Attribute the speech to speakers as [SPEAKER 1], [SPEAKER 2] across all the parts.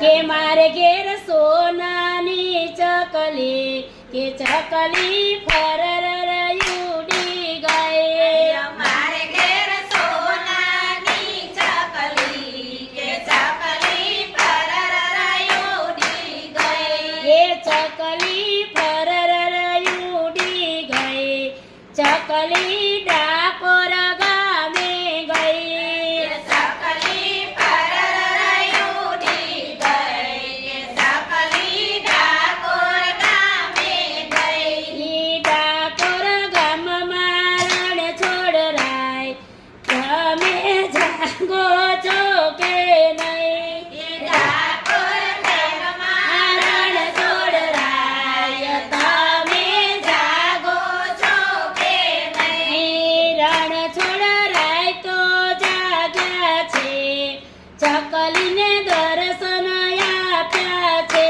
[SPEAKER 1] કે મારે ઘેર સોનાની ચકલી કે ચકલી ફરર ઉડી ગઈ
[SPEAKER 2] મારે ઘેર સોનાની ચકલી કે ચકલી ફરર ઉડી ગઈ
[SPEAKER 1] એ ચકલી ફરર ઉડી ગઈ ચકલી ડાકોર ગામે ગઈ
[SPEAKER 2] ચકલી ફરર ઉડી ગઈ ચકલી ડાકોર ગામે ગઈ
[SPEAKER 1] ઈ ડાકોર ગામમાં રણ છોડરાય તમે જાગો છો કે નહીં
[SPEAKER 2] ડાકોર ગામમાં રણ છોડરાય તમે જાગો છો કે નહીં
[SPEAKER 1] રણ છોડરાય તો જાગ્યા છે ચકલીને દર્શન આપ્યા છે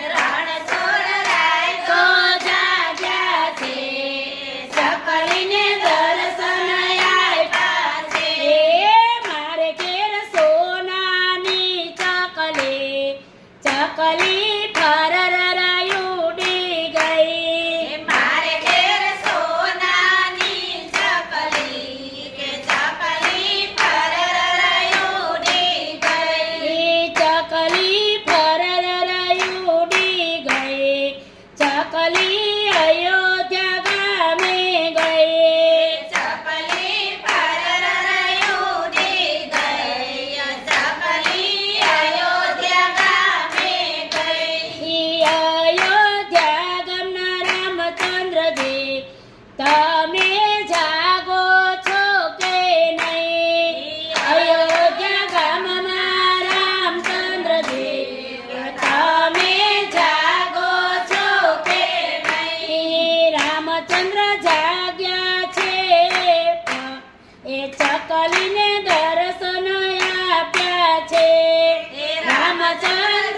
[SPEAKER 2] રણ છોડરાય તો જાગ્યા છે ચકલીને દર્શન આપ્યા છે
[SPEAKER 1] એ મારે ઘેર સોનાની ચકલી ફરર ઉડી ગઈ
[SPEAKER 2] મારે ઘેર સોનાની ચકલી કે ચકલી ફરર ઉડી ગઈ
[SPEAKER 1] ઈ ચકલી ફરર ઉડી ગઈ ચકલી અયોધ્યા ગામે ગઈ
[SPEAKER 2] ચકલી ફરર ઉડી ગઈ ચકલી અયોધ્યા ગામે ગઈ
[SPEAKER 1] ઈ અયોધ્યા ગામના રામચંદ્રજી તમે જાગો છો કે નહીં અયોધ્યા ગામના રામચંદ્રજી તમે જાગો છો કે નહીં રામચંદ્ર જાગ્યા છે એ ચકલીને દર્શન આપ્યા છે રામચંદ્ર